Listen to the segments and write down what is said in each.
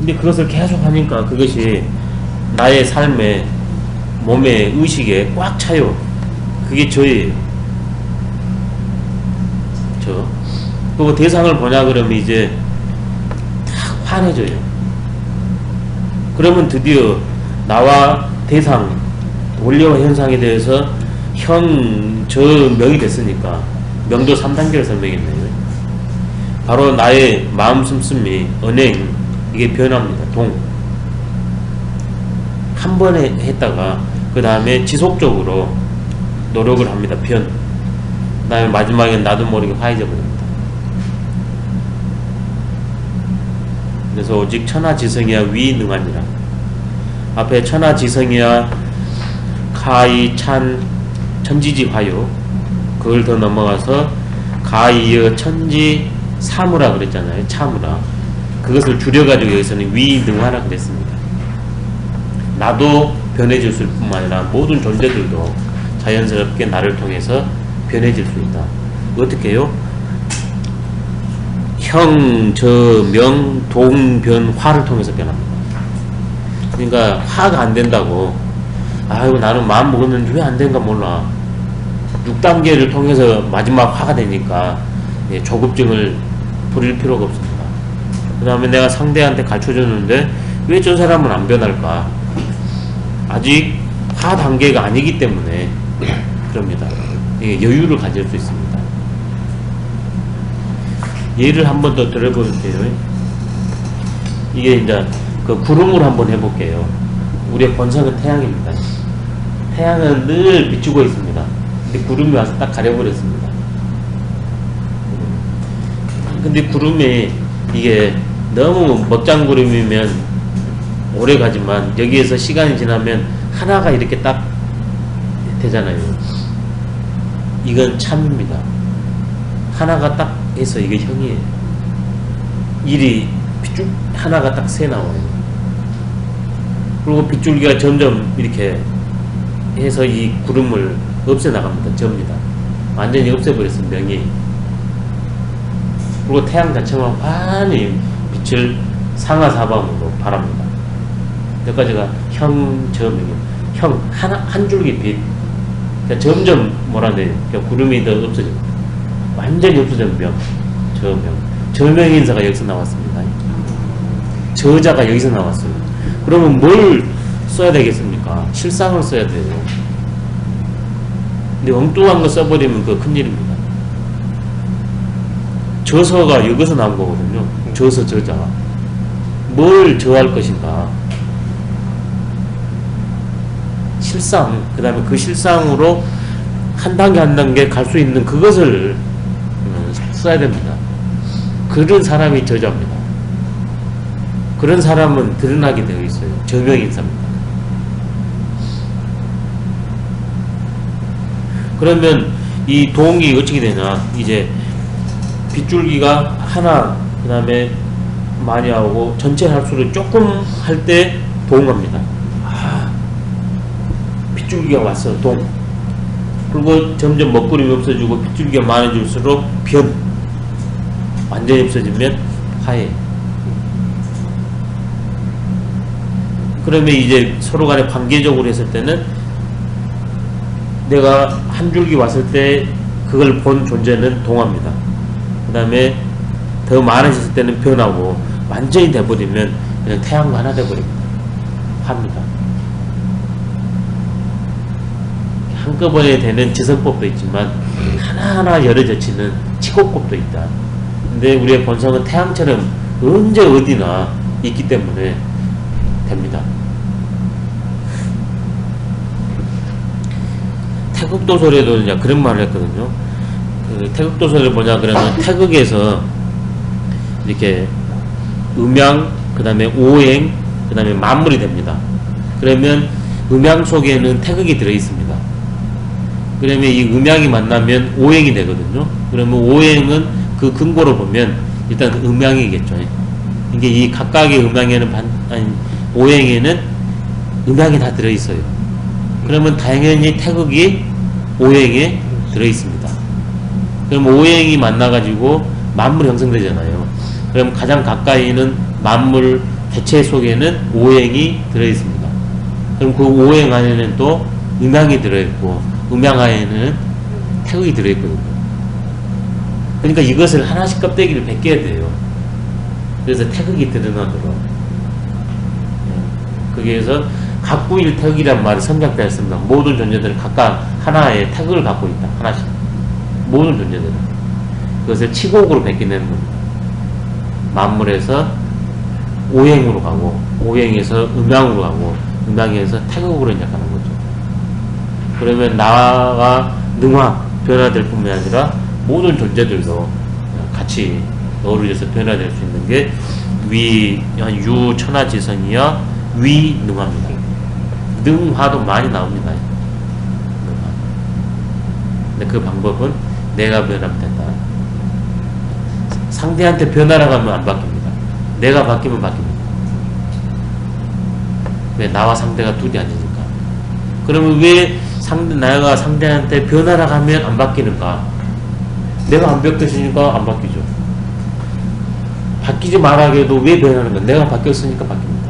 근데 그것을 계속 하니까 그것이 나의 삶에, 몸에, 의식에 꽉 차요. 그게 저예요. 그리고 대상을 보냐 그러면 이제 탁 환해져요. 그러면 드디어 나와 대상, 원리와 현상에 대해서 형, 저, 명이 됐으니까 명도 3단계를 설명했네요. 바로 나의 마음 씀씀이, 언행, 이게 변합니다. 동. 한 번에 했다가 그 다음에 지속적으로 노력을 합니다. 변. 그 다음에 마지막엔 나도 모르게 화해져 버립니다. 그래서 오직 천하지성이야 위능하니라. 앞에 천하지성이야 가이 찬 천지지화요. 그걸 더 넘어가서 가이여 천지 사무라 그랬잖아요. 차무라. 그것을 줄여가지고 여기서는 위능하라 그랬습니다. 나도 변해질 뿐만 아니라 모든 존재들도 자연스럽게 나를 통해서 변해질 수 있다. 어떻게 해요? 형, 저, 명, 동, 변, 화를 통해서 변합니다. 그러니까 화가 안 된다고, 아이고 나는 마음 먹었는데 왜 안 된가 몰라. 6단계를 통해서 마지막 화가 되니까 조급증을 부릴 필요가 없습니다. 그 다음에 내가 상대한테 가르쳐줬는데 왜 저 사람은 안 변할까? 아직 화 단계가 아니기 때문에 그럽니다. 여유를 가질 수 있습니다. 예를 한번 더 들어볼게요. 이게 이제 그 구름을 한번 해볼게요. 우리의 본성은 태양입니다. 태양은 늘 비추고 있습니다. 근데 구름이 와서 딱 가려버렸습니다. 근데 구름이 이게 너무 먹장구름이면 오래 가지만 여기에서 시간이 지나면 하나가 이렇게 딱 되잖아요. 이건 참입니다. 하나가 딱 해서 이게 형이에요. 일이 빗줄 하나가 딱 새 나와요. 그리고 빗줄기가 점점 이렇게 해서 이 구름을 없애 나갑니다. 접니다. 완전히 없애버렸어요. 명이. 그리고 태양 자체만 환히 빛을 상하사방으로 바랍니다. 여기까지가 형, 저, 명. 형, 한 줄기 빛. 그러니까 점점 뭐라네. 그러니까 구름이 더 없어집니다. 완전히 없어진 명, 저 명. 저명인사가 여기서 나왔습니다. 저자가 여기서 나왔어요. 그러면 뭘 써야 되겠습니까? 실상을 써야 돼요. 근데 엉뚱한 거 써버리면 그거 큰일입니다. 저서가 여기서 나온 거거든요. 저서, 저자. 뭘 저할 것인가? 실상, 그 다음에 그 실상으로 한 단계 한 단계 갈 수 있는 그것을 써야 됩니다. 그런 사람이 저자입니다. 그런 사람은 드러나게 되어 있어요. 저명인사입니다. 그러면 이 동이 어떻게 되냐? 이제 빗줄기가 하나, 그 다음에 많이 하고 전체 할수록 조금 할 때 동합니다. 아, 빗줄기가 왔어, 동. 그리고 점점 먹구름이 없어지고 빗줄기가 많아질수록 변. 완전히 없어지면 화해. 그러면 이제 서로 간에 관계적으로 했을 때는 내가 한 줄기 왔을 때 그걸 본 존재는 동합니다. 그 다음에 더 많아졌을 때는 변하고 완전히 돼버리면 그냥 태양과 하나 돼버립니다. 화입니다. 한꺼번에 되는 지성법도 있지만 하나하나 여러 젖히는 치고법도 있다. 근데 우리의 본성은 태양처럼 언제 어디나 있기 때문에 됩니다. 태극도설에도 이제 그런 말을 했거든요. 그 태극도설을 뭐냐 그러면 태극에서 이렇게 음양, 그 다음에 오행, 그 다음에 만물이 됩니다. 그러면 음양 속에는 태극이 들어있습니다. 그러면 이 음양이 만나면 오행이 되거든요. 그러면 오행은 그 근거로 보면 일단 그 음양이겠죠. 이게 이 각각의 음양에는 오행에는 음양이 다 들어있어요. 그러면 당연히 태극이 오행에 들어있습니다. 그럼 오행이 만나가지고 만물이 형성되잖아요. 그럼 가장 가까이는 만물 개체 속에는 오행이 들어있습니다. 그럼 그 오행 안에는 또 음양이 들어있고 음양 안에는 태극이 들어있거든요. 그러니까 이것을 하나씩 껍데기를 벗겨야 돼요. 그래서 태극이 드러나도록. 거기에서 각구일 태극이란 말이 선작되었습니다. 모든 존재들은 각각 하나의 태극을 갖고 있다. 하나씩. 모든 존재들은. 그것을 치곡으로 벗겨내는 겁니다. 만물에서 오행으로 가고, 오행에서 음양으로 가고, 음양에서 태극으로 이제 가는 거죠. 그러면 나와 능화, 변화될 뿐만 아니라 모든 존재들도 같이 어우러져서 변화될 수 있는 게 유천하지선이야 위능화입니다. 능화도 많이 나옵니다. 능화. 근데 그 방법은 내가 변하면 된다. 상대한테 변하라고 하면 안 바뀝니다. 내가 바뀌면 바뀝니다. 왜? 나와 상대가 둘이 아니니까. 그러면 왜 내가 상대한테 변하라고 하면 안 바뀌는가? 내가 안 바뀌었으니까 안 바뀌죠. 바뀌지 말라고 해도 왜 변하는가? 내가 바뀌었으니까 바뀝니다.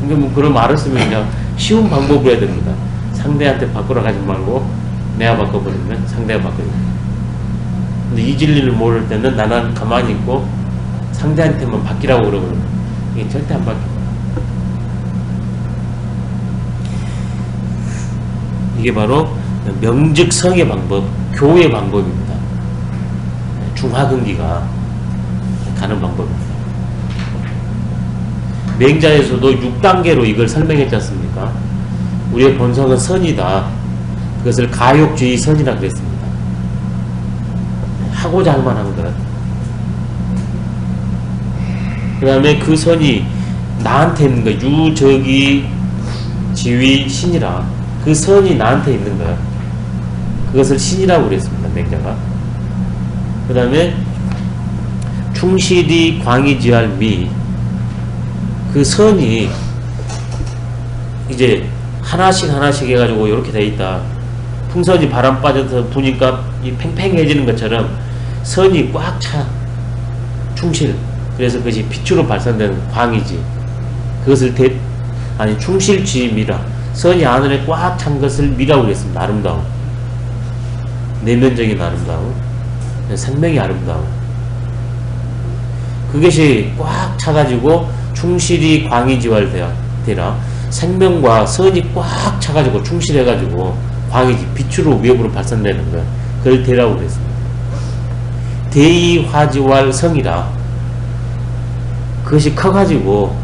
근데 뭐 그런 말을 쓰면 그냥 쉬운 방법으로 해야 됩니다. 상대한테 바꾸라고 하지 말고 내가 바꿔버리면 상대가 바뀌어요. 근데 이 진리를 모를 때는 나는 가만히 있고 상대한테만 바뀌라고 그러거든요. 이게 절대 안 바뀝니다. 이게 바로 명즉성의 방법, 교의 방법입니다. 중하근기가 가는 방법입니다. 맹자에서도 6단계로 이걸 설명했지 않습니까? 우리의 본성은 선이다. 그것을 가욕주의 선이라고 그랬습니다. 하고자 할 만한 것. 그 다음에 그 선이 나한테 있는 거, 유적이 지위 신이라. 그 선이 나한테 있는 거야. 그것을 신이라고 그랬습니다. 맹자가. 그 다음에 충실히 광이지할 미. 그 선이 이제 하나씩 해가지고 이렇게 돼 있다. 풍선이 바람 빠져서 부니까 이 팽팽해지는 것처럼 선이 꽉 차. 충실. 그래서 그것이 빛으로 발산되는 광이지. 그것을 충실지미라. 선이 안에 꽉 찬 것을 미라고 그랬습니다. 아름다움. 내면적인 아름다움. 생명이 아름다움. 그것이 꽉 차가지고 충실히 광이지활되라. 생명과 선이 꽉 차가지고 충실해가지고 광이지 빛으로 위협으로 발산되는 것. 그걸 대라고 그랬습니다. 대의화지활 성이라. 그것이 커가지고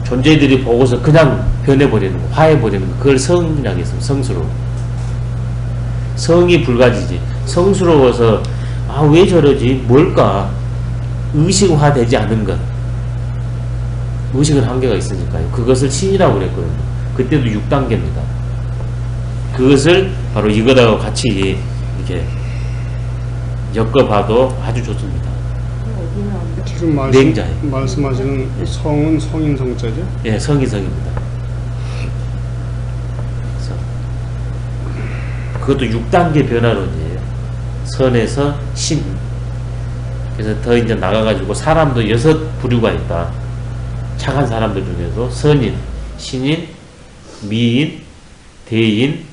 존재들이 보고서 그냥 변해버리는 거, 화해버리는 거. 그걸 성이라고 했습니다. 성스러워. 성이 불가지지. 성스러워서 왜 저러지? 뭘까? 의식화되지 않은 것. 의식은 한계가 있으니까요. 그것을 신이라고 그랬거든요. 그때도 6단계입니다. 그것을 바로 이거하고 같이 이렇게 엮어봐도 아주 좋습니다. 지금 말씀하시는 성은 성인 성자죠? 예, 성이성입니다. 그것도 6단계 변화론이에요. 선에서 신. 그래서 더 이제 나가가지고 사람도 6부류가 있다. 착한 사람들 중에도 선인, 신인, 미인, 대인,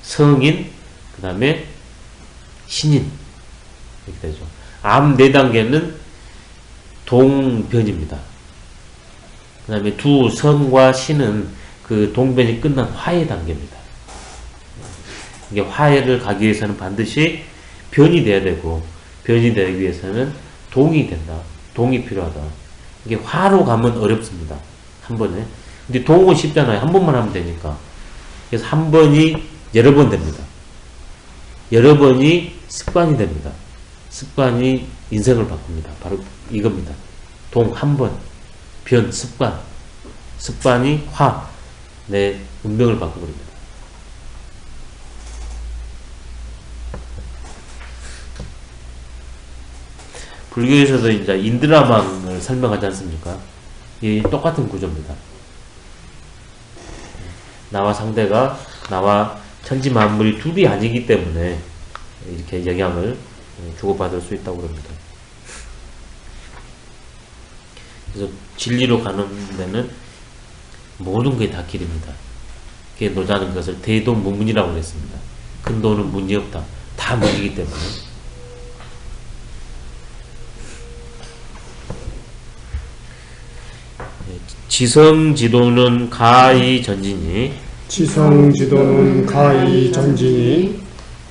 성인, 그 다음에 신인. 이렇게 되죠. 암 4단계는 동변입니다. 그 다음에 두 성과 신은 그 동변이 끝난 화해 단계입니다. 이게 화해를 가기 위해서는 반드시 변이 돼야 되고, 변이 되기 위해서는 동이 된다. 동이 필요하다. 이게 화로 가면 어렵습니다. 한 번에. 근데 동은 쉽잖아요. 한 번만 하면 되니까. 그래서 한 번이 여러 번 됩니다. 여러 번이 습관이 됩니다. 습관이 인생을 바꿉니다. 바로 이겁니다. 동 한 번, 변, 습관. 습관이 화, 내 운명을 바꿔버립니다. 불교에서도 이제 인드라망을 설명하지 않습니까? 이 똑같은 구조입니다. 나와 상대가, 나와 천지 만물이 둘이 아니기 때문에 이렇게 영향을 주고받을 수 있다고 합니다. 그래서 진리로 가는 데는 모든 게 다 길입니다. 그게 노자는 것을 대동무문이라고 그랬습니다. 큰 도는 문이 없다. 다 문이기 때문에. 지성지도는 가히 전진이 지성지도는 가히 전진이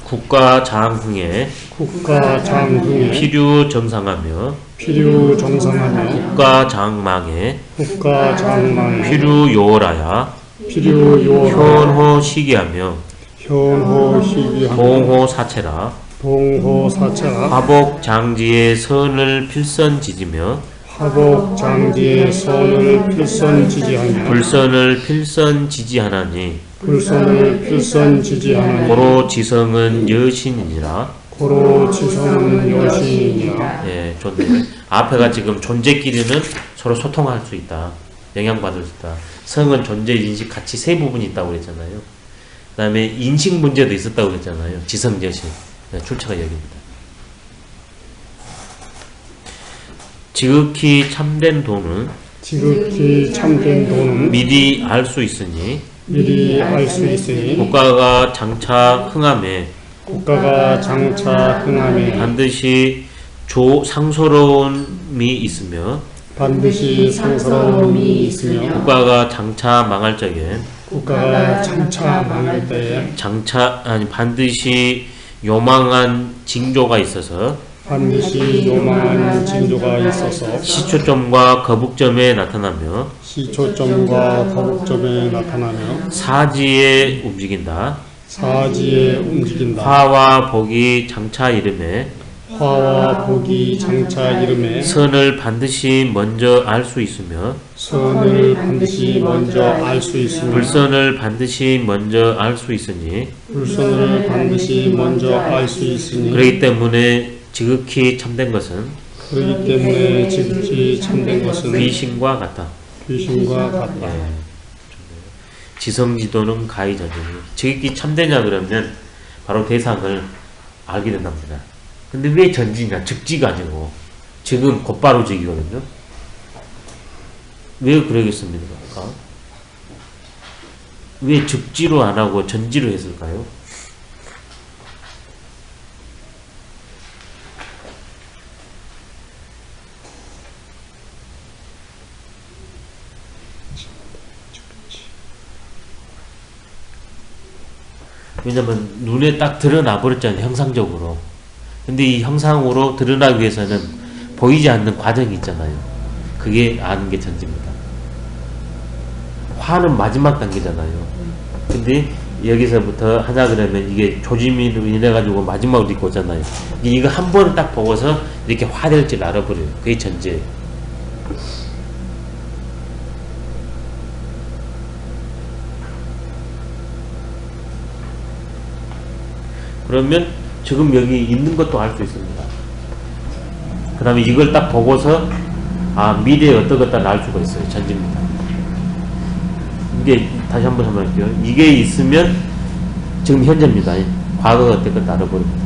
국가장흥에 필요정상하며 국가장망에 필요요라야 현호시기하며 동호사체라 화복장지의 선을 필선지지며 불선을 필선지지하나니 고로 지성은 여신이니라. 예, 좋네요. 앞에가 지금 존재끼리는 서로 소통할 수 있다. 영향받을 수 있다. 성은 존재, 인식 같이 세 부분이 있다고 그랬잖아요. 그 다음에 인식 문제도 있었다고 그랬잖아요. 지성, 여신. 네, 출처가 여기입니다. 지극히 참된 도는 미리 알 수 있으니 국가가 장차 흥함에 반드시 상소로움이 있으며 국가가 장차 망할 적에 반드시 요망한 징조가 있어서 시초점과 거북점에 나타나며 사지에 움직인다. 화와 복이 장차 이름에 선을 반드시 먼저 알 수 있으며 불선을 반드시 먼저 알 수 있으니 그렇기 때문에 지극히 참된 것은 귀신과 같다. 예. 지성지도는 가히 전진이. 지극히 참되냐 그러면 바로 대상을 알게 된답니다. 근데 왜 전진이냐? 즉지가 아니고 지금 곧바로 즉이거든요. 왜 그러겠습니까? 왜 즉지로 안 하고 전지로 했을까요? 왜냐면 눈에 딱 드러나 버렸잖아요. 형상적으로. 근데 이 형상으로 드러나기 위해서는 보이지 않는 과정이 있잖아요. 그게 아는 게 전지입니다. 화는 마지막 단계잖아요. 근데 여기서부터 하자 그러면 이게 조짐으로 인해 가지고 마지막으로 이렇게 오잖아요. 이거 한 번을 딱 보고서 이렇게 화될 줄 알아버려요. 그게 전지예요. 그러면 지금 여기 있는 것도 알 수 있습니다. 그 다음에 이걸 딱 보고서 미래에 어떠겠다는 알 수가 있어요. 전지입니다. 이게 다시 한번 설명할게요. 이게 있으면 지금 현재입니다. 과거가 어떻겠다 알아버립니다.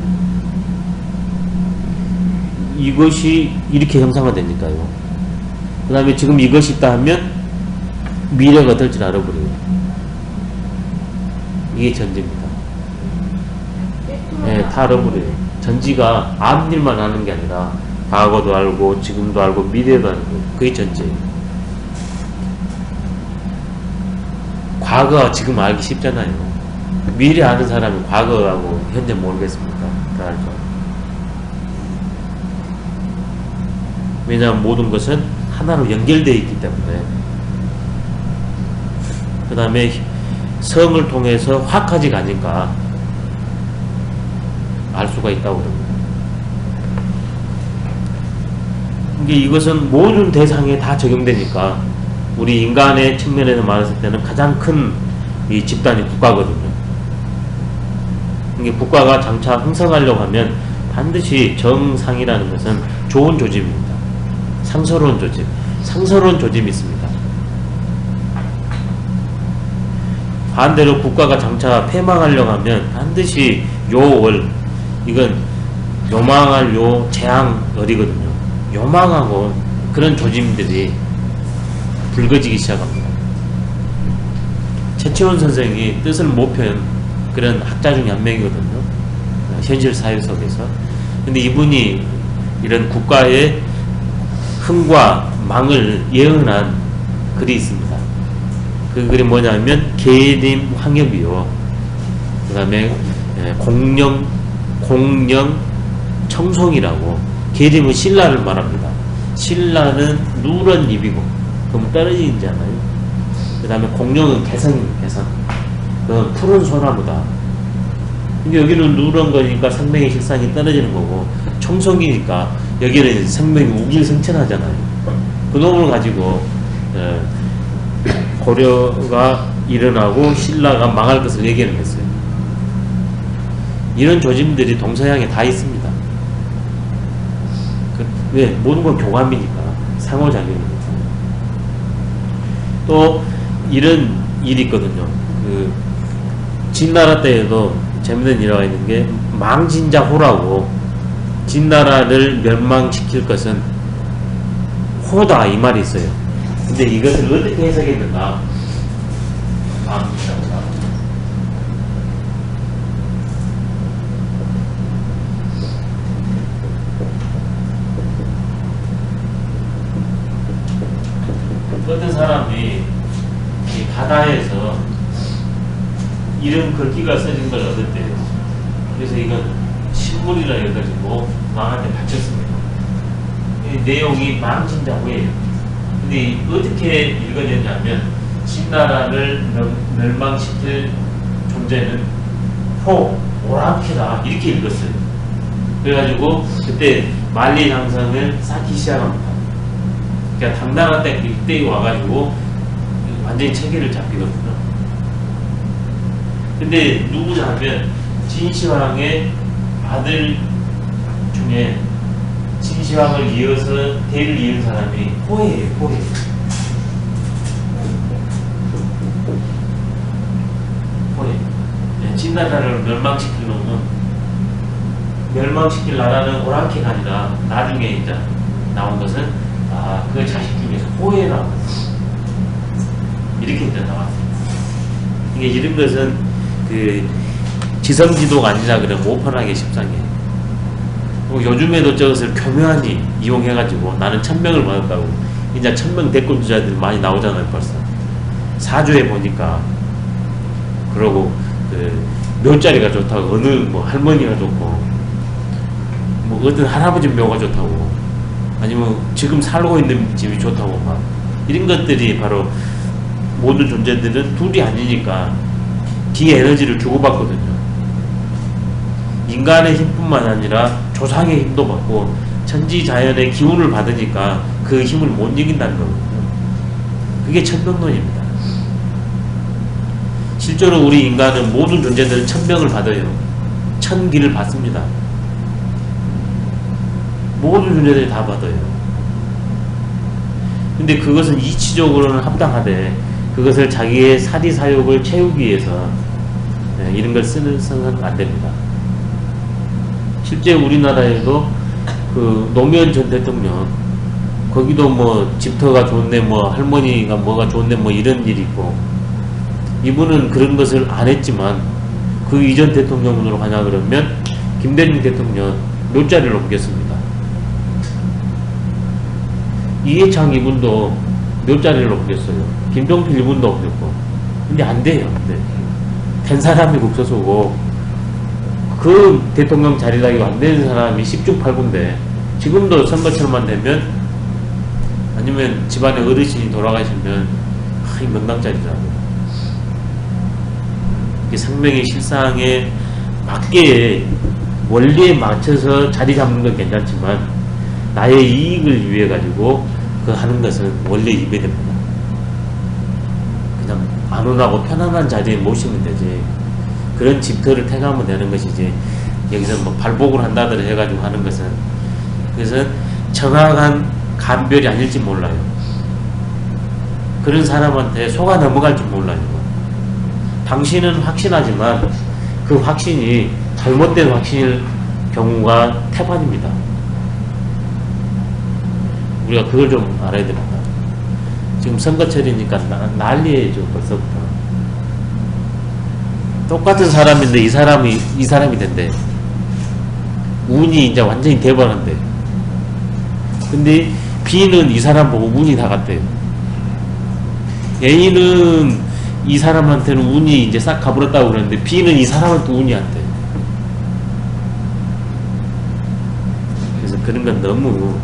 이것이 이렇게 형상화 되니까요. 그 다음에 지금 이것이 있다 하면 미래가 어떨지 알아버려요. 이게 전지입니다. 네, 다 알아버려요. 전지가 아무 일만 아는 게 아니라 과거도 알고 지금도 알고 미래도 알고 그게 전지예요. 과거 지금 알기 쉽잖아요. 미래 아는 사람은 과거하고 현재 모르겠습니까? 다 알죠. 왜냐하면 모든 것은 하나로 연결되어 있기 때문에. 그 다음에 성을 통해서 화까지 가니까 알 수가 있다고 합니다. 이것은 모든 대상에 다 적용되니까 우리 인간의 측면에서 말했을 때는 가장 큰 이 집단이 국가거든요. 이게 국가가 장차 흥성하려고 하면 반드시 정상이라는 것은 좋은 조짐입니다. 상서로운 조짐, 상서로운 조짐이 있습니다. 반대로 국가가 장차 폐망하려고 하면 반드시 요월, 이건 요망할 요 재앙 어리거든요. 요망하고 그런 조짐들이 붉어지기 시작합니다. 최치원 선생이 뜻을 못 편 그런 학자 중에 한 명이거든요. 현실 사회 속에서. 근데 이분이 이런 국가의 흥과 망을 예언한 글이 있습니다. 그 글이 뭐냐면 계림 황엽이요. 그 다음에 공령 청송이라고. 계림은 신라를 말합니다. 신라는 누런 입이고 그럼 떨어지잖아요. 그 다음에 공룡은 개성입니다. 개성. 그건 푸른 소나무다. 근데 여기는 누런 거니까 생명의 실상이 떨어지는 거고, 청송이니까 여기는 생명이 우길승천하잖아요. 그 놈을 가지고 고려가 일어나고 신라가 망할 것을 얘기를 했어요. 이런 조짐들이 동서양에 다 있습니다. 왜? 모든 건 교감이니까, 상호작용이니까. 또 이런 일이 있거든요. 그 진나라 때에도 재밌는 일화가 있는 게 망진자호라고, 진나라를 멸망시킬 것은 호다 이 말이 있어요. 근데 이것을 어떻게 해석했는가? 어떤 사람이 이 바다에서 이런 글귀가 써진 걸 얻었대요. 그래서 이건 신물이라 해가지고 왕한테 바쳤습니다. 이 내용이 망진자호예요. 근데 어떻게 읽어졌냐면 진나라를 멸망시킬 존재는 오랑캐다 이렇게 읽었어요. 그래가지고 그때 만리장성을 쌓기 시작합니다. 그러니까 당나라 때 이때 와가지고 완전히 체계를 잡히거든요. 근데 누구냐 하면 진시황의 아들 중에 진시황을 이어서 대를 이은 사람이 호해예요. 호해. 진나라를 멸망시킬 놈은, 멸망시킬 나라는 오랑캐가 아니라 나중에 이제 나온 것은 그 자식 중에서 호해라고 이렇게 이제 나왔어요. 이게 이런 것은 그 지성지도가 아니라 그러면 오픈하기 십상이에요. 요즘에도 저것을 교묘하니 이용해가지고 나는 1000명을 받았다고, 이제 1000명 댓글 주자들이 많이 나오잖아요. 벌써 사주에 보니까. 그러고 그 묘자리가 좋다고, 어느 뭐 할머니가 좋고, 뭐 어떤 할아버지 묘가 좋다고, 아니면 지금 살고 있는 집이 좋다고, 막 이런 것들이 바로 모든 존재들은 둘이 아니니까 뒤에 에너지를 주고받거든요. 인간의 힘뿐만 아니라 조상의 힘도 받고 천지자연의 기운을 받으니까 그 힘을 못 이긴다는 거거든요. 그게 천병론입니다. 실제로 우리 인간은 모든 존재들은 천병을 받아요. 천기를 받습니다. 모든 존재들이 다 받아요. 근데 그것은 이치적으로는 합당하되 그것을 자기의 사리사욕을 채우기 위해서 이런 걸 쓰는 안 됩니다. 실제 우리나라에도 그 노무현 전 대통령, 거기도 뭐 집터가 좋네, 뭐 할머니가 뭐가 좋네, 뭐 이런 일이 있고, 이분은 그런 것을 안 했지만 그 이전 대통령으로 가냐 그러면 김대중 대통령 묘자리를 옮겼습니다. 이해창 이분도 묘자리를 옮겼어요. 김종필 이분도 옮겼고. 근데 안 돼요. 근데 된 사람이 국서서고 그 대통령 자리라기가 안 되는 사람이 10중 8구인데 지금도 선거철만 되면, 아니면 집안에 어르신이 돌아가시면 이 명당자리라고. 이게 생명의 실상에 맞게 원리에 맞춰서 자리 잡는 건 괜찮지만 나의 이익을 위해 가지고 그 하는 것은 원래 이배됩니다. 그냥 안온하고 편안한 자리에 모시면 되지, 그런 집터를 택하면 되는 것이지, 여기서 뭐 발복을 한다더라 해가지고 하는 것은, 그것은 정확한 감별이 아닐지 몰라요. 그런 사람한테 속아 넘어갈지 몰라요. 당신은 확신하지만 그 확신이 잘못된 확신일 경우가 태반입니다. 우리가 그걸 좀 알아야 됩니다. 지금 선거철이니까 난리예요, 벌써부터. 똑같은 사람인데 이 사람이 된대. 운이 이제 완전히 대박한대. 근데 B는 이 사람 보고 운이 다 갔대요. A는 이 사람한테는 운이 이제 싹 가버렸다고 그러는데 B는 이 사람한테 운이 안 돼. 그래서 그런 건 너무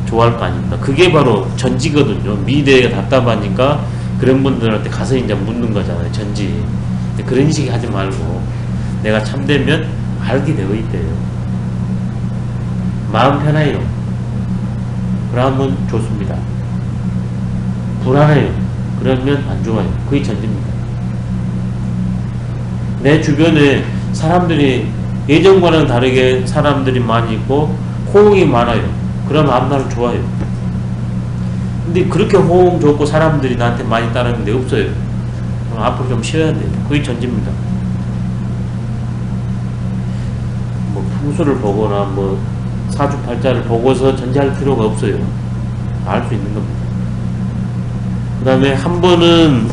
좋아할 거 아닙니다. 그게 바로 전지거든요. 미래가 답답하니까 그런 분들한테 가서 이제 묻는 거잖아요. 전지. 근데 그런 식의 하지 말고 내가 참되면 알게 되어 있대요. 마음 편해요. 그러면 좋습니다. 불안해요. 그러면 안 좋아요. 그게 전지입니다. 내 주변에 사람들이 예전과는 다르게 사람들이 많이 있고 호응이 많아요. 그러면 앞날은 좋아요. 근데 그렇게 호응 좋고 사람들이 나한테 많이 따르는데 없어요. 그럼 앞으로 좀 쉬어야 돼요. 그게 전지입니다. 뭐 풍수를 보거나 뭐 사주팔자를 보고서 전지할 필요가 없어요. 알 수 있는 겁니다. 그 다음에 한 번은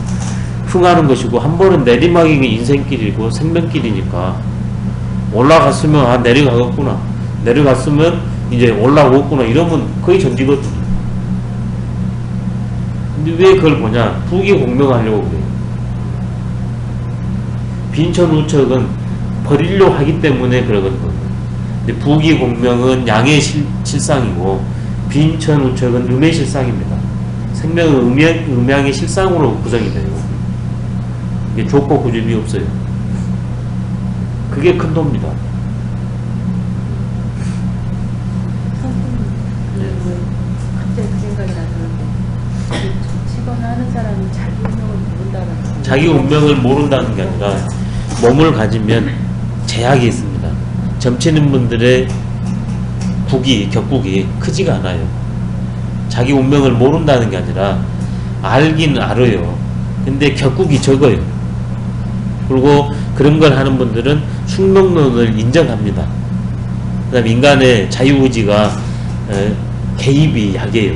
흥하는 것이고 한 번은 내리막이 인생길이고 생명길이니까 올라갔으면 내려가겠구나, 내려갔으면 이제 올라오겠구나 이러면 거의 전지거든요. 근데 왜 그걸 보냐? 부귀공명하려고 그래요. 빈천우척은 버리려 하기 때문에 그러거든요. 근데 부귀공명은 양의 실상이고 빈천우척은 음의 실상입니다. 생명은 음양의 실상으로 구성이 돼요. 이게 족보 구집이 없어요. 그게 큰 도입니다. 갑자기 그 생각이 나는데 정치거나 하는 사람이 자기 운명을 모른다는 자기 운명을 모른다는 게 아니라 몸을 가지면 제약이 있습니다. 점치는 분들의 격국이 크지가 않아요. 자기 운명을 모른다는 게 아니라 알긴 알아요. 근데 격국이 적어요. 그리고 그런 걸 하는 분들은 숙명론을 인정합니다. 그 다음에 인간의 자유의지가 개입이 약해요.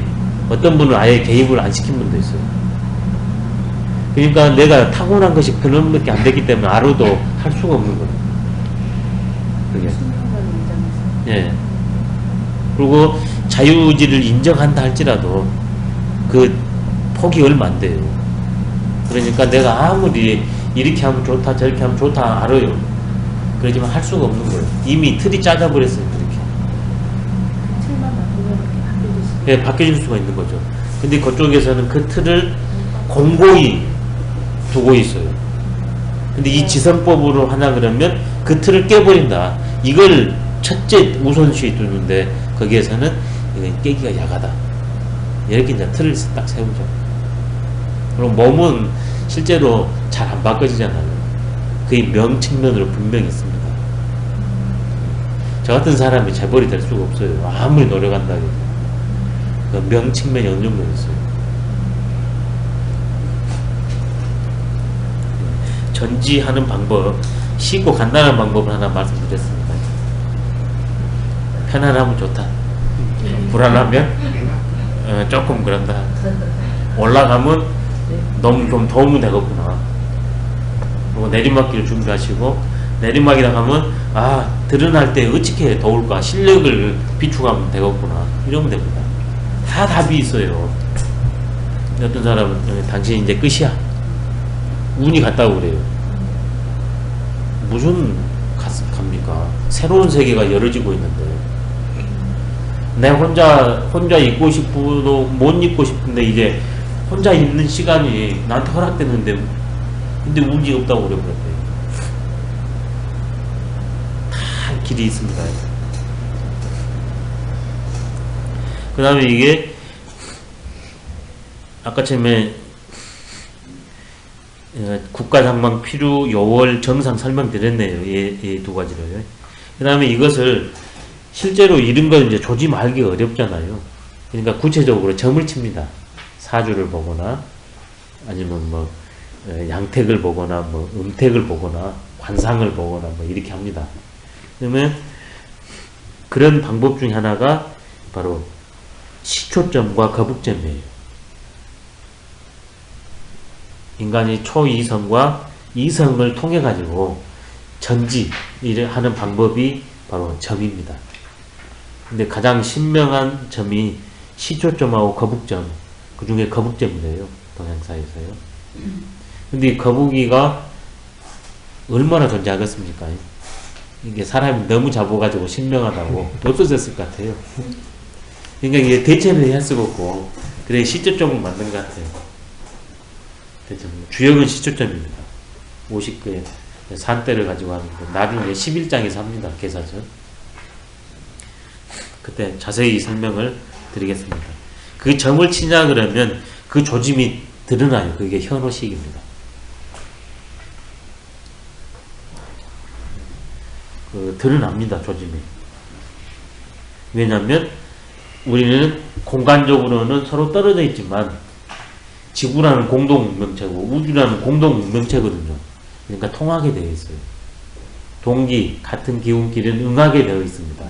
어떤 분은 아예 개입을 안 시킨 분도 있어요. 그러니까 내가 타고난 것이 그놈밖에 안 됐기 때문에 알아도 할 수가 없는 거예요. 그게. 숙명론을 인정해서. 예. 그리고 자유의지를 인정한다 할지라도 그 폭이 얼마 안 돼요. 그러니까 내가 아무리 이렇게 하면 좋다 저렇게 하면 좋다 알아요. 그러지만 할 수가 없는 거예요. 이미 틀이 짜져버렸어요. 그렇게. 그 틀만 바꾸면 이렇게 바뀌어질 수 예, 바뀌어질 수가 있는 거죠. 근데 그쪽에서는 그 틀을 공고히 두고 있어요. 근데 이 지성법으로 하나 그러면 그 틀을 깨버린다. 이걸 첫째 우선시에 두는데 거기에서는 이건 깨기가 야하다. 이렇게 이제 틀을 딱 세우죠. 그럼 몸은 실제로 잘 안 바꿔지잖아요. 그의 명 측면으로 분명히 있습니다. 저 같은 사람이 재벌이 될 수가 없어요. 아무리 노력한다 해도. 그 명 측면이 어느 정도 있어요. 전지하는 방법, 쉽고 간단한 방법을 하나 말씀드렸습니다. 편안하면 좋다. 불안하면 조금 그런다. 올라가면 너무 좀 더우면 되겠구나. 그리고 내리막길 준비하시고 내리막이라 하면 드러날 때 어떻게 더울까 실력을 비축하면 되겠구나 이러면 됩니다. 다 답이 있어요. 어떤 사람은 당신 이제 끝이야. 운이 갔다고 그래요. 무슨 갑니까? 새로운 세계가 열어지고 있는데 내 혼자 있고 싶어도 못 있고 싶은데 이제 혼자 있는 시간이 나한테 허락됐는데 근데 운이 없다고 그래버렸대요. 다 길이 있습니다. 그 다음에 이게 아까 처음에 국가장방 필요 요월 정상 설명드렸네요. 이 두 가지를. 그 다음에 이것을 실제로 이런 걸 이제 조지 말기가 어렵잖아요. 그러니까 구체적으로 점을 칩니다. 사주를 보거나 아니면 뭐 양택을 보거나 뭐 음택을 보거나 관상을 보거나 뭐 이렇게 합니다. 그러면 그런 방법 중에 하나가 바로 시초점과 거북점이에요. 인간이 초이성과 이성을 통해 가지고 전지를 하는 방법이 바로 점입니다. 근데 가장 신명한 점이 시초점하고 거북점, 그 중에 거북점이래요. 동양사에서요. 근데 이 거북이가 얼마나 존재하겠습니까? 이게 사람이 너무 잡아가지고 신명하다고 없어졌을 것 같아요. 그러니까 이게 대체를 해야 할 수가 없고, 그래 시초점을 만든 것 같아요. 대체 주역은 시초점입니다. 50개 산대를 가지고 하는데 나중에 11장에서 합니다. 개사전. 그때 자세히 설명을 드리겠습니다. 그 점을 치냐 그러면 그 조짐이 드러나요. 그게 현호식입니다. 드러납니다. 조짐이. 왜냐하면 우리는 공간적으로는 서로 떨어져 있지만 지구라는 공동 운명체고 우주라는 공동 운명체거든요. 그러니까 통하게 되어 있어요. 동기, 같은 기운끼리는 응하게 되어 있습니다.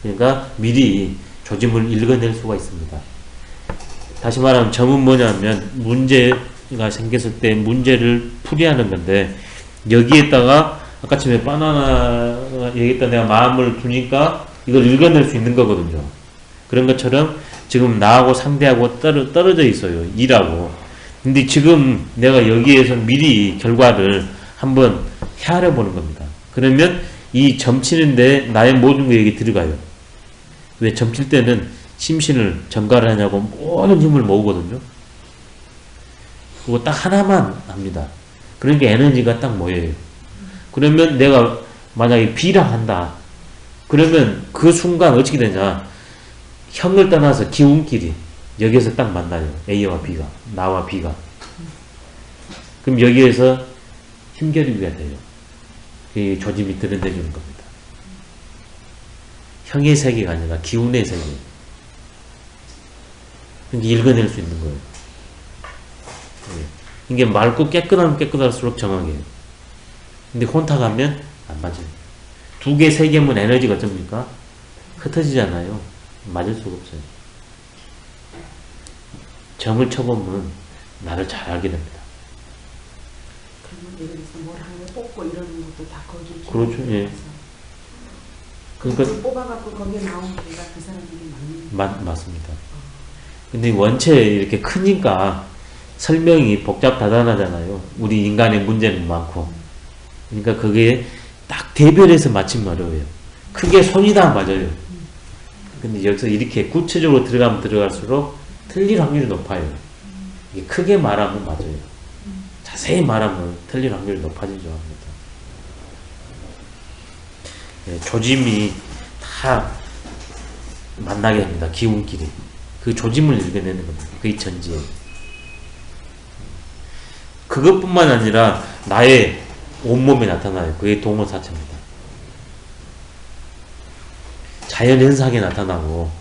그러니까 미리 조짐을 읽어낼 수가 있습니다. 다시 말하면 점은 뭐냐면 문제가 생겼을 때 문제를 풀이하는 건데, 여기에다가 아까 전에 바나나 얘기했다 내가 마음을 두니까 이걸 읽어낼 수 있는 거거든요. 그런 것처럼 지금 나하고 상대하고 떨어져 있어요. 일하고. 근데 지금 내가 여기에서 미리 결과를 한번 헤아려 보는 겁니다. 그러면 이 점치는데 나의 모든 게 여기 들어가요. 왜 점칠 때는 심신을 전가를 하냐고 모든 힘을 모으거든요. 그거 딱 하나만 합니다. 그러니까 에너지가 딱 모여요. 그러면 내가 만약에 B랑 한다. 그러면 그 순간 어떻게 되냐. 형을 떠나서 기운끼리 여기에서 딱 만나요. A와 B가. 나와 B가. 그럼 여기에서 힘겨루기가 돼요. 이 조짐이 드러내주는 겁니다. 형의 세계가 아니라 기운의 세계. 그러니까 읽어낼 수 있는 거예요. 이게 맑고 깨끗하면 깨끗할수록 정확해요. 근데 혼탁하면 안 맞아요. 두 개, 세 개면 에너지가 어쩝니까? 흩어지잖아요. 맞을 수가 없어요. 점을 쳐보면 나를 잘 알게 됩니다. 그러면 예를 들어서 뭘 하면 뽑고 이러는 것도 다 거기. 그렇죠. 예. 그러니까 뽑아갖고 거기에 나온 게가 그 사람들이 맞는. 맞습니다. 근데 원체 이렇게 크니까 설명이 복잡다단하잖아요. 우리 인간의 문제는 많고. 그러니까 그게 딱 대별해서 맞추면 어려워요. 크게 손이 다 맞아요. 근데 여기서 이렇게 구체적으로 들어가면 들어갈수록 틀릴 확률이 높아요. 이게 크게 말하면 맞아요. 자세히 말하면 틀릴 확률이 높아지죠. 네, 조짐이 다 만나게 합니다. 기운끼리. 그 조짐을 읽어내는 겁니다. 그게 전지예요. 그것뿐만 아니라 나의 온몸에 나타나요. 그게 동원사체입니다. 자연현상에 나타나고,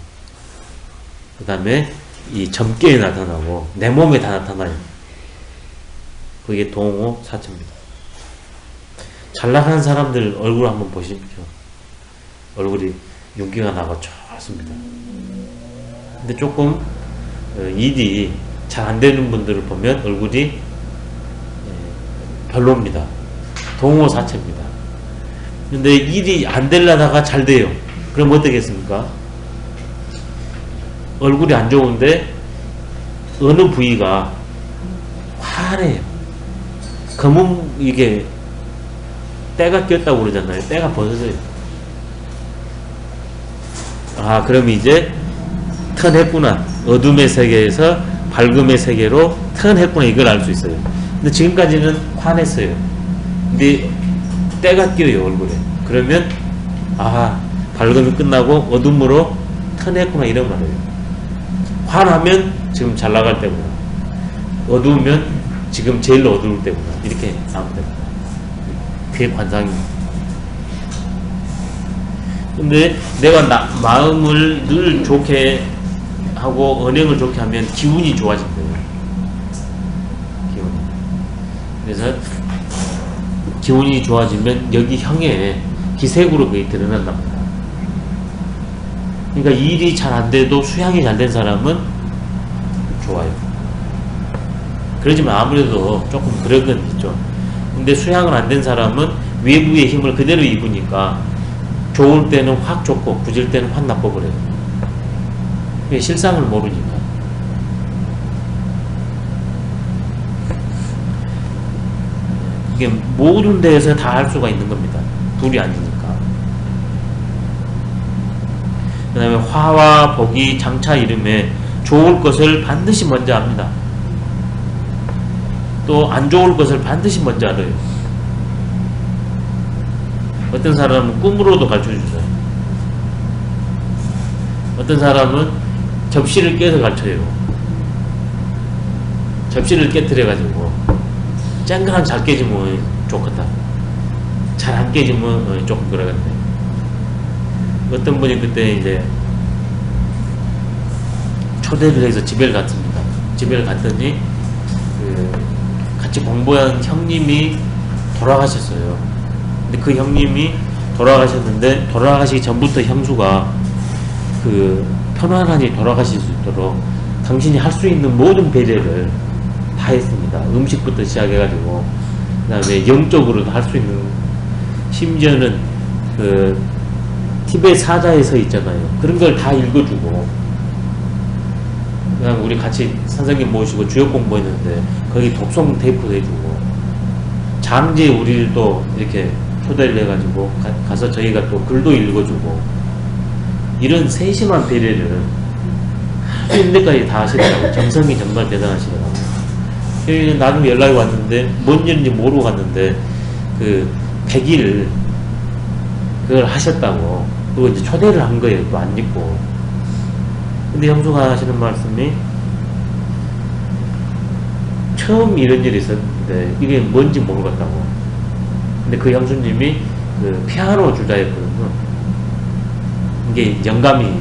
그 다음에 이 점괘에 나타나고, 내 몸에 다 나타나요. 그게 동호사체입니다. 잘 나가는 사람들 얼굴 한번 보십시오. 얼굴이 윤기가 나고 좋습니다. 근데 조금 일이 잘 안 되는 분들을 보면 얼굴이 별로입니다. 동호사체입니다. 근데 일이 안 되려다가 잘 돼요. 그럼 어떻겠습니까? 얼굴이 안 좋은데 어느 부위가 화려해요. 검은 이게 때가 꼈다고 그러잖아요. 때가 벗어져요. 아, 그럼 이제 턴했구나. 어둠의 세계에서 밝음의 세계로 턴했구나. 이걸 알 수 있어요. 근데 지금까지는 환했어요. 근데 때가 껴요, 얼굴에. 그러면 아, 밝음이 끝나고 어둠으로 턴했구나. 이런 말이에요. 환하면 지금 잘 나갈 때구나. 어두우면 지금 제일 어두울 때구나. 이렇게 나오면 됩니다. 그게 관상입니다. 근데 내가 마음을 늘 좋게 하고 언행을 좋게 하면 기운이 좋아진대요. 기운이. 그래서 기운이 좋아지면 여기 형에 기색으로 그게 드러난답니다. 그러니까 일이 잘 안 돼도 수양이 잘 된 사람은 좋아요. 그러지만 아무래도 조금 그런 건 있죠. 근데 수양을 안 된 사람은 외부의 힘을 그대로 입으니까 좋을 때는 확 좋고 부질 때는 확 나빠버려요. 그게 실상을 모르니까. 이게 모든 데에서 다 할 수가 있는 겁니다. 둘이 아니니까. 그 다음에 화와 복이 장차 이름에 좋을 것을 반드시 먼저 압니다. 또 안 좋을 것을 반드시 먼저 알아요. 어떤 사람은 꿈으로도 가르쳐주죠. 어떤 사람은 접시를 깨서 가르쳐요. 접시를 깨뜨려가지고 쨍그랑 잘 깨지면 좋겠다. 잘 안 깨지면 조금 그러겠네. 어떤 분이 그때 이제 초대를 해서 집에 갔습니다. 집에 갔더니 같이 공부한 형님이 돌아가셨어요. 근데 그 형님이 돌아가셨는데 돌아가시기 전부터 형수가 편안하게 돌아가실 수 있도록 당신이 할 수 있는 모든 배려를 다 했습니다. 음식부터 시작해가지고 그 다음에 영적으로도 할 수 있는, 심지어는 티베트 사자에 서 있잖아요. 그런 걸 다 읽어주고, 그냥 우리 같이 선생님 모시고 주역 공부했는데 거기 독송 테이프도 해주고, 장제 우리를 또 이렇게 초대를 해가지고 가서 저희가 또 글도 읽어주고, 이런 세심한 배려를 할 수 있는 데까지 다 하시더라고요. 정성이 정말 대단하시더라고요. 나중에 연락이 왔는데 뭔 일인지 모르고 갔는데 100일 그걸 하셨다고. 그리고 이제 초대를 한 거예요. 또 안 입고. 근데 형수가 하시는 말씀이, 처음 이런 일이 있었는데 이게 뭔지 모르겠다고. 근데 그 형수님이 피아노 주자였거든요. 이게 영감이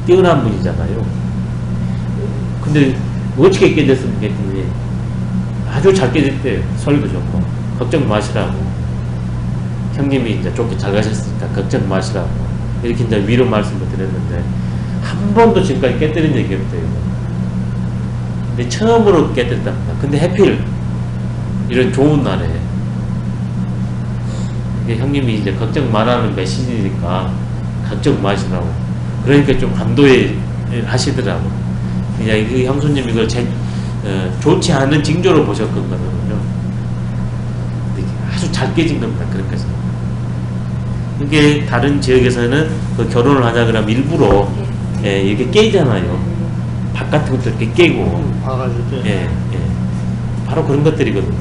뛰어난 분이잖아요. 근데 어떻게 깨졌습니까 했더니 아주 잘 깨졌대요. 소리도 좋고. 걱정 마시라고. 형님이 이제 좋게 잘 가셨으니까 걱정 마시라고. 이렇게 이제 위로 말씀을 드렸는데, 한 번도 지금까지 깨뜨린 적이 없대요. 근데 처음으로 깨뜨렸답니다. 근데 해필 이런 좋은 날에 이게 형님이 이제 걱정 말라는 메시지니까 걱정 마시라고. 그러니까 좀 감도에 하시더라고. 그냥 그 형수님 이걸 좋지 않은 징조로 보셨거든요. 아주 잘 깨진 겁니다. 그렇게 해서. 이게 다른 지역에서는 결혼을 하자 그러면 일부러 이렇게 깨잖아요. 밥 같은 것도 이렇게 깨고. 봐가지고. 바로 그런 것들이거든요.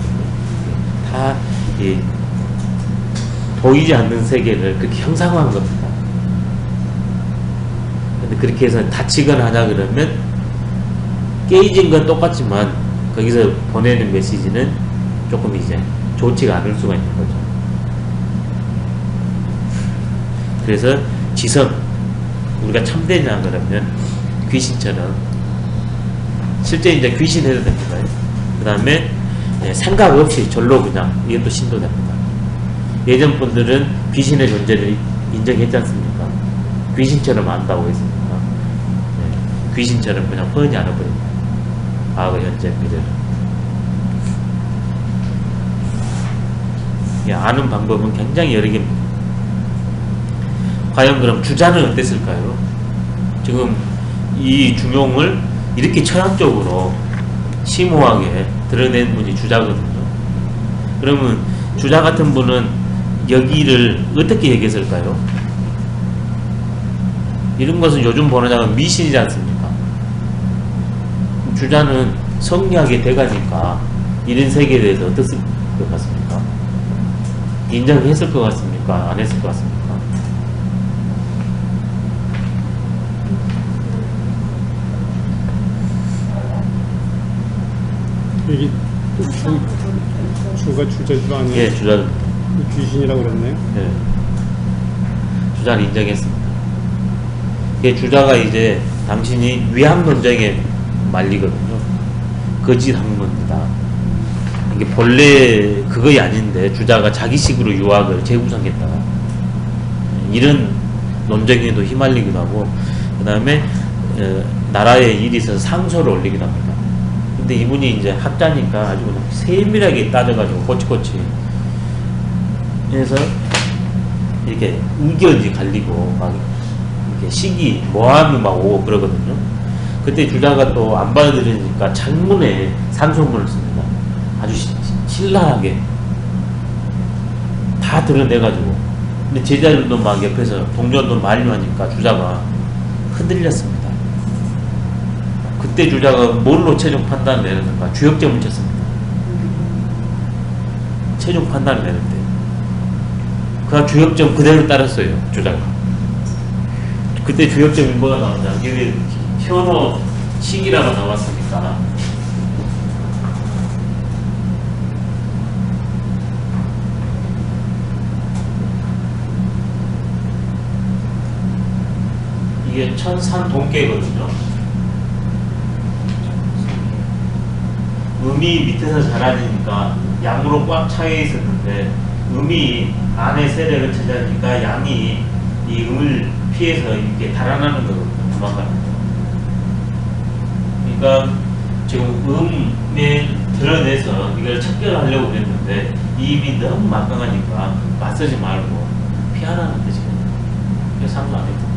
다 보이지 않는 세계를 그렇게 형상화한 겁니다. 근데 그렇게 해서 다치거나 하자 그러면 깨진 건 똑같지만 거기서 보내는 메시지는 조금 이제 좋지가 않을 수가 있는 거죠. 그래서 지성, 우리가 참되냐 그러면 귀신처럼, 실제 이제 귀신 해도 됩니다. 그 다음에 생각 없이 절로 그냥, 이것도 신도 됩니다. 예전 분들은 귀신의 존재를 인정했지 않습니까? 귀신처럼 안다고 했습니까? 귀신처럼 그냥 뻔히 알아버립니다. 과거, 현재, 미래를. 아는 방법은 굉장히 여러 개입니다. 과연 그럼 주자는 어땠을까요? 지금 이 중용을 이렇게 철학적으로 심오하게 드러낸 분이 주자거든요. 그러면 주자 같은 분은 여기를 어떻게 얘기했을까요? 이런 것은 요즘 보느냐면 미신이지 않습니까? 주자는 성리학의 대가니까 이런 세계에 대해서 어땠을 것 같습니까? 인정했을 것 같습니까? 안 했을 것 같습니까? 이게 주가 주자도 아니에요? 예, 주자. 귀신이라고 그랬네요. 예. 주자를 인정했습니다. 예, 주자가 이제 당신이 위학 논쟁에 말리거든요. 거짓 학문이다. 이게 본래 그거이 아닌데 주자가 자기식으로 유학을 재구성했다. 이런 논쟁에도 휘말리기도 하고, 그 다음에 나라에 일이 있어서 상소를 올리기도 합니다. 근데 이분이 이제 학자니까 아주 그냥 세밀하게 따져가지고 꼬치꼬치 해서 이렇게 의견이 갈리고 막 이렇게 시기 모함이 막 오고 그러거든요. 그때 주자가 또 안 받아들이니까 장문에 상소문을 씁니다. 아주 신랄하게 다 드러내가지고. 근데 제자들도 막 옆에서 동료도 만류하니까 주자가 흔들렸습니다. 그때 주자가 뭘로 최종 판단을 내렸는가? 주역점을 쳤습니다. 최종 판단을 내릴 때. 그 주역점 그대로 따랐어요, 주자가. 그때 주역점이 뭐가 나오냐? 이게 현호 시기라고 나왔으니까. 이게 천산동계거든요. 음이 밑에서 자라니까 양으로 꽉 차여 있었는데 음이 안에 세력을 차지하니까 양이 이 음을 피해서 이렇게 달아나는 거거든요. 도망가는 거. 그러니까 지금 음에 드러내서 이걸 척결하려고 그랬는데 이 입이 너무 막강하니까 맞서지 말고 피하라는 뜻이거든요. 그래서 상도 안 했거든요.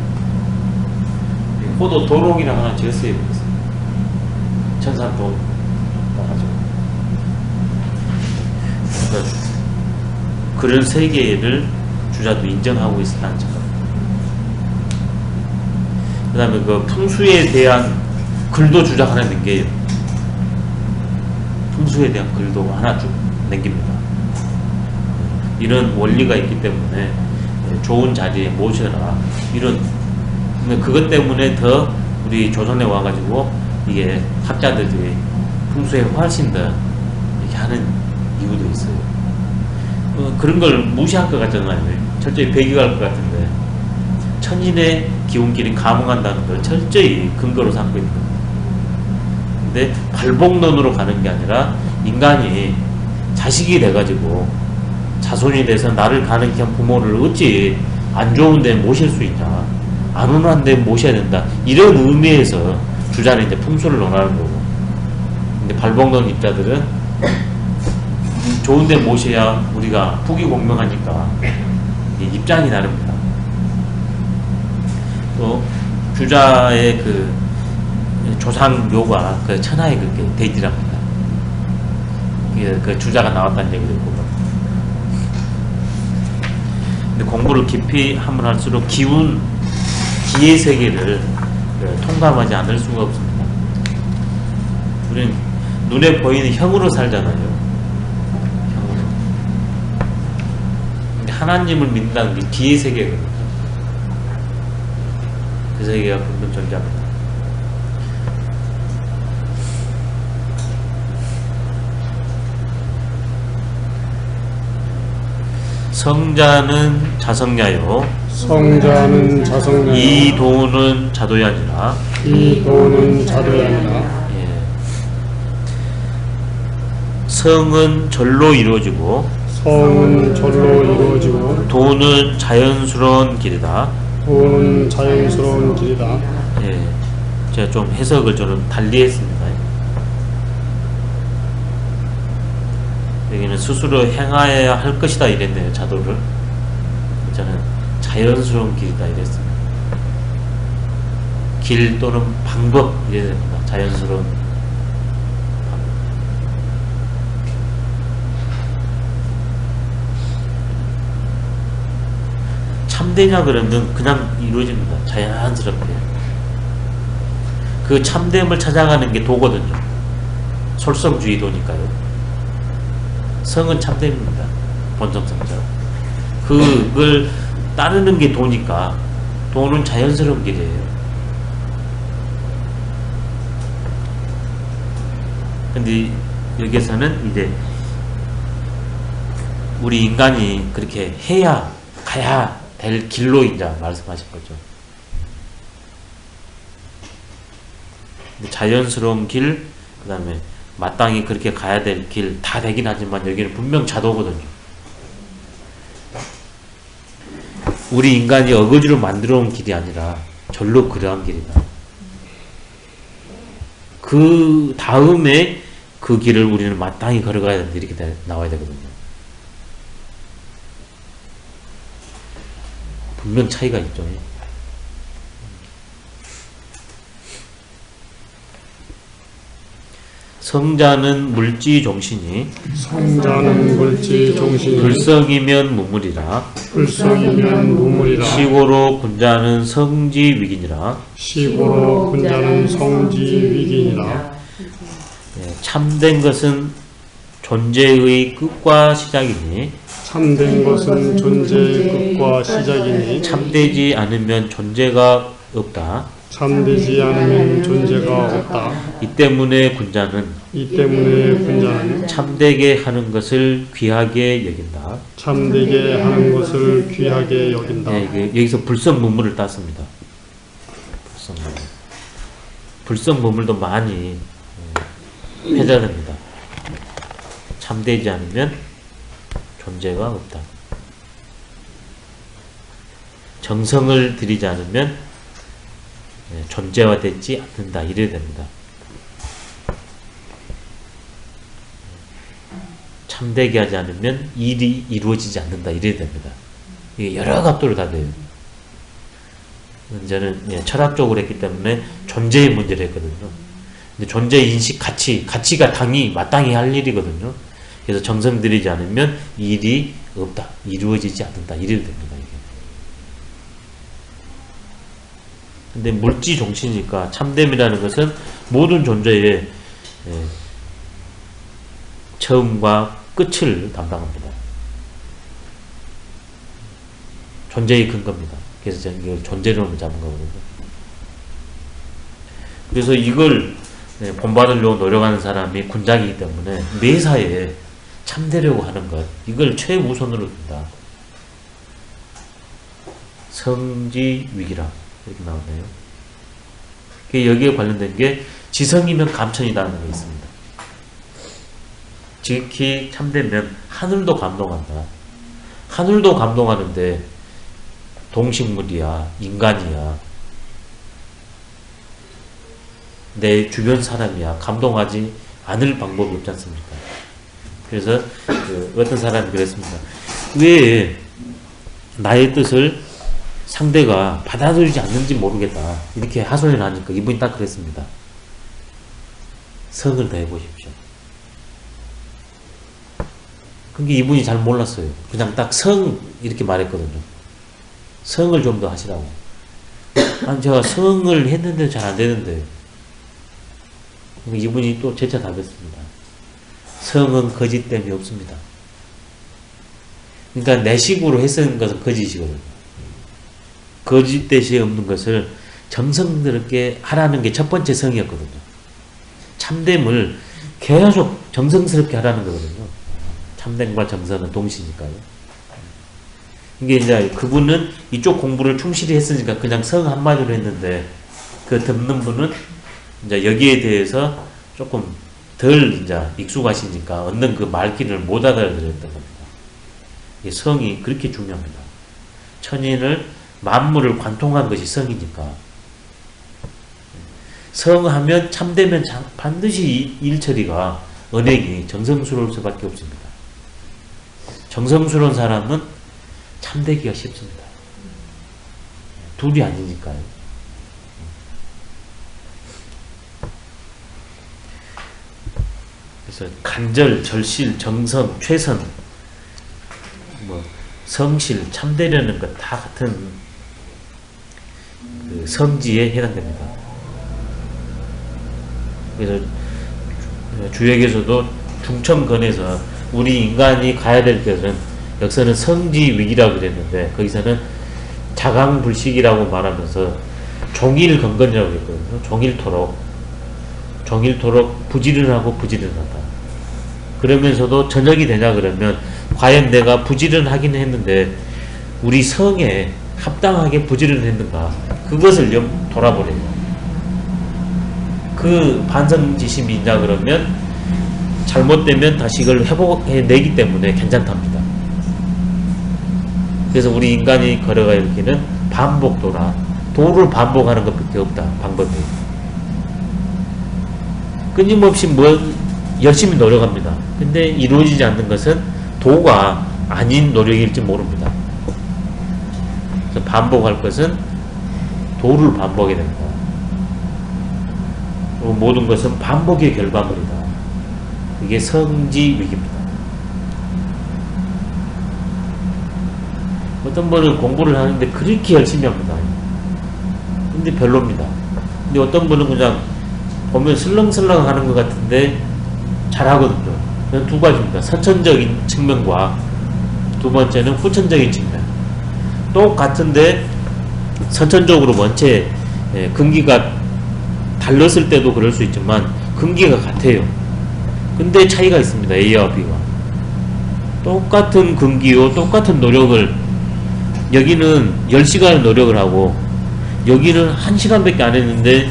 포도 도롱이라고 하나 지었어요. 천산도 나가지고. 그러니까 그런 세계를 주자도 인정하고 있었다는 점. 그 다음에 그 풍수에 대한 글도 주자 하나 남겨요. 풍수에 대한 글도 하나 쭉 남깁니다. 이런 원리가 있기 때문에 좋은 자리에 모셔라. 이런 그것 때문에 더 우리 조선에 와가지고 이게 학자들이 풍수에 훨씬 더 이렇게 하는 이유도 있어요. 그런 걸 무시할 것 같잖아요. 철저히 배격할 것 같은데 천인의 기운길이 감흥한다는 걸 철저히 근거로 삼고 있는 거예요. 근데 발복론으로 가는 게 아니라 인간이 자식이 돼가지고 자손이 돼서 나를 가르친 부모를 어찌 안 좋은 데 모실 수 있냐, 안 온한 데 모셔야 된다, 이런 의미에서 주자는 이제 풍수를 논하는 거고, 근데 발복론 입자들은 좋은 데 모셔야 우리가 북이 공명하니까 입장이 다릅니다. 또 주자의 그 조상묘가 그 천하에 그렇게 데이트랍니다. 그 주자가 나왔다는 얘기도 있고. 근데 공부를 깊이 하면 할수록 기의 세계를 통감하지 않을 수가 없습니다. 우리는 눈에 보이는 형으로 살잖아요. 형으로. 근데 하나님을 믿는다는 게 기의 세계거든요. 그 세계가 분명 존재합니다. 성자는 자성야요. 성자는 자성야요. 이도는 자도야니라. 이도는 자도야니라. 예. 성은 절로 이루어지고 성은 절로 이루어지고 도는 자연스러운 길이다. 도는 자연스러운 길이다. 예. 제가 좀 해석을 좀 달리 했습니다. 여기는 스스로 행하여야 할 것이다 이랬네요. 자도를. 저는 자연스러운 길이다 이랬습니다. 길 또는 방법 이래야 됩니다. 자연스러운 방법. 참되냐 그러면 그냥 이루어집니다. 자연스럽게. 그 참됨을 찾아가는 게 도거든요. 솔성주의 도니까요. 성은 참됨입니다. 본성성자. 그걸 따르는 게 도니까 도는 자연스러운 길이에요. 근데 여기에서는 이제 우리 인간이 그렇게 해야 가야 될 길로 이제 말씀하신 거죠. 자연스러운 길, 그 다음에 마땅히 그렇게 가야 될 길 다 되긴 하지만 여기는 분명 자도거든요. 우리 인간이 어거지로 만들어 온 길이 아니라 절로 그러한 길이다. 그 다음에 그 길을 우리는 마땅히 걸어가야 된다. 이렇게 나와야 되거든요. 분명 차이가 있죠. 성자는 물지 종신이 성자는 물지 종신이 불성이면 무물이라 불성이면 무물이라 시고로 군자는 성지 위기니라. 시고로 군자는 성지 위기니라. 예, 참된 것은 존재의 끝과 시작이니 참된 것은 존재의 끝과 시작이니 참되지 않으면 존재가 없다. 참되지 않으면 존재가 없다. 이 때문에 군자는 이 때문에 군자는 참되게 하는 것을 귀하게 여긴다. 참되게 하는 것을 귀하게 여긴다. 예, 여기서 불성무물을 땄습니다. 불성무물. 불성무물도 많이 회자됩니다. 참되지 않으면 존재가 없다. 정성을 들이지 않으면 존재화되지 않는다. 이래야 됩니다. 참되게 하지 않으면 일이 이루어지지 않는다. 이래야 됩니다. 이게 여러 각도로 다 돼요. 저는 철학적으로 했기 때문에 존재의 문제를 했거든요. 근데 존재 인식, 가치가 마땅히 할 일이거든요. 그래서 정성 들이지 않으면 일이 없다. 이루어지지 않는다. 이래야 됩니다. 이게. 근데 물지 종신이니까 참됨이라는 것은 모든 존재의 처음과 끝을 담당합니다. 존재의 근거입니다. 그래서 저는 이걸 존재론을 잡은 거거든요. 그래서 이걸 본받으려고 노력하는 사람이 군작이기 때문에 매사에 참되려고 하는 것, 이걸 최우선으로 둔다. 성지 위기라 이렇게 나오네요. 여기에 관련된 게 지성이면 감천이라는 게 있습니다. 지극히 참되면 하늘도 감동한다. 하늘도 감동하는데 동식물이야, 인간이야, 내 주변 사람이야 감동하지 않을 방법이 없지 않습니까? 그래서 어떤 사람이 그랬습니다. 왜 나의 뜻을 상대가 받아들이지 않는지 모르겠다. 이렇게 하소연을 하니까 이분이 딱 그랬습니다. 성을 다해 보십시오. 그게 이분이 잘 몰랐어요. 그냥 딱 성 이렇게 말했거든요. 성을 좀 더 하시라고. 아니 제가 성을 했는데 잘 안 되는데. 이분이 또 재차 답했습니다. 성은 거짓됨이 없습니다. 그러니까 내 식으로 했은 것은 거짓이거든요. 거짓됨이 없는 것을 정성스럽게 하라는 게 첫 번째 성이었거든요. 참됨을 계속 정성스럽게 하라는 거거든요. 참됨과 정성은 동시니까요. 이게 이제 그분은 이쪽 공부를 충실히 했으니까 그냥 성 한마디로 했는데 그 듣는 분은 이제 여기에 대해서 조금 덜 이제 익숙하시니까 얻는 그 말귀를 못 알아들었던 겁니다. 이 성이 그렇게 중요합니다. 천인을 만물을 관통한 것이 성이니까. 성하면 참되면 반드시 일처리가 언행이 정성스러울 수밖에 없습니다. 정성스러운 사람은 참되기가 쉽습니다. 둘이 아니니까요. 그래서 간절, 절실, 정성, 최선, 성실, 참되려는 것 다 같은 그 성지에 해당됩니다. 그래서 주역에서도 중천건에서 우리 인간이 가야 될 것은 역서는 성지 위기라고 그랬는데 거기서는 자강불식이라고 말하면서 종일건건이라고 그랬거든요. 종일토록 부지런하고 부지런하다. 그러면서도 저녁이 되냐 그러면 과연 내가 부지런하긴 했는데 우리 성에 합당하게 부지런했는가 그것을 돌아보래요. 그 반성지심이 있냐 그러면 잘못되면 다시 이걸 회복해내기 때문에 괜찮답니다. 그래서 우리 인간이 걸어가야 할 길은 반복도라. 도를 반복하는 것밖에 없다. 방법이. 끊임없이 열심히 노력합니다. 근데 이루어지지 않는 것은 도가 아닌 노력일지 모릅니다. 그래서 반복할 것은 도를 반복해야 됩니다. 그리고 모든 것은 반복의 결과물이다. 이게 성지 위기입니다. 어떤 분은 공부를 하는데 그렇게 열심히 합니다. 근데 별로입니다. 근데 어떤 분은 그냥 보면 슬렁슬렁 하는 것 같은데 잘하거든요. 그냥 두 가지입니다. 선천적인 측면과 두 번째는 후천적인 측면. 똑같은데 선천적으로 원체 근기가 달랐을 때도 그럴 수 있지만 근기가 같아요. 근데 차이가 있습니다. A와 B가. 똑같은 근기요, 똑같은 노력을 여기는 10시간을 노력을 하고 여기는 1시간밖에 안 했는데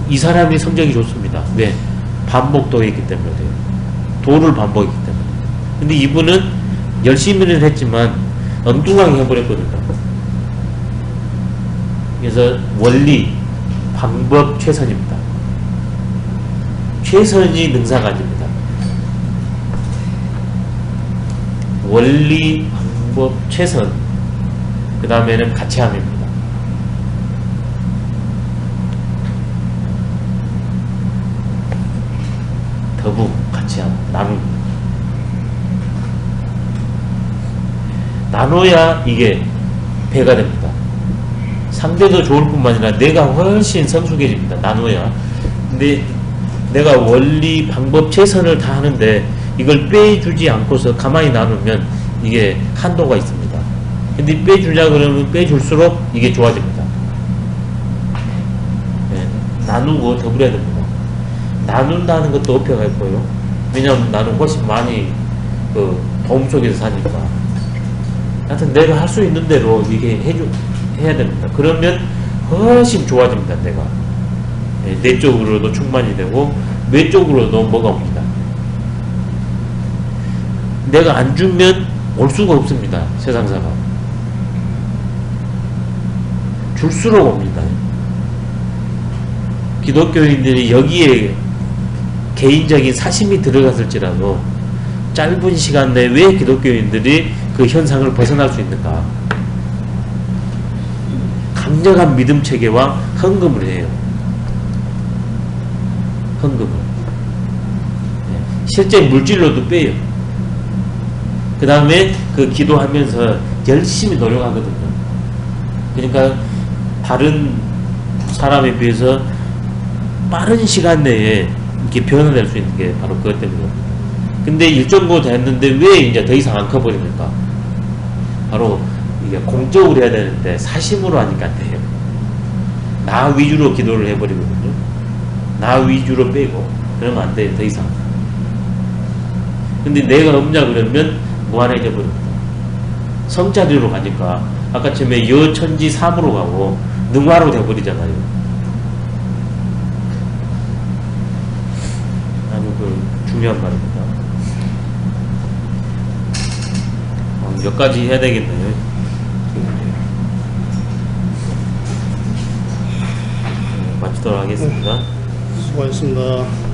이 사람이 성적이 좋습니다. 왜? 반복도했기 때문에 돼요. 도를 반복했기 때문에. 근데 이분은 열심히는 했지만 엉뚱하게 해버렸거든요. 그래서 원리, 방법, 최선입니다. 최선이 능사가 아닙니다. 원리, 방법, 최선, 그 다음에는 가치함입니다. 더북, 가치함, 나눠야 이게 배가 됩니다. 상대도 좋을 뿐만 아니라 내가 훨씬 성숙해집니다. 나눠야. 근데 내가 원리, 방법, 최선을 다 하는데 이걸 빼주지 않고서 가만히 나누면 이게 한도가 있습니다. 근데 빼주자 그러면 빼줄수록 이게 좋아집니다. 네, 나누고 더불어야 됩니다. 나눈다는 것도 어폐가 있고요. 왜냐하면 나는 훨씬 많이 그 도움 속에서 사니까. 하여튼 내가 할 수 있는 대로 이게 해야 됩니다. 그러면 훨씬 좋아집니다. 내가 내 쪽으로도 충만이 되고 외 쪽으로도 뭐가 옵니다. 내가 안 주면 올 수가 없습니다. 세상사가 줄수록 옵니다. 기독교인들이 여기에 개인적인 사심이 들어갔을지라도 짧은 시간 내에 왜 기독교인들이 그 현상을 벗어날 수 있는가? 강력한 믿음 체계와 헌금을 해요. 헌금을. 실제 물질로도 빼요. 그 다음에 그 기도하면서 열심히 노력하거든요. 그러니까 다른 사람에 비해서 빠른 시간 내에 이렇게 변화될 수 있는 게 바로 그것 때문입니다. 근데 일정 부분 됐는데 왜 이제 더 이상 안 커버립니까? 바로 이게 공적으로 해야 되는데 사심으로 하니까 안 돼요. 나 위주로 기도를 해버리거든요. 나 위주로 빼고 그러면 안 돼요. 더 이상. 근데 내가 없냐 그러면 무한해져 버립니다. 성자리로 가니까 아까 처음에 여천지 삼으로 가고 능화로 돼버리잖아요. 아주 그 중요한 말입니다. 몇 가지 해야 되겠네요. 마치도록 하겠습니다. 수고하셨습니다.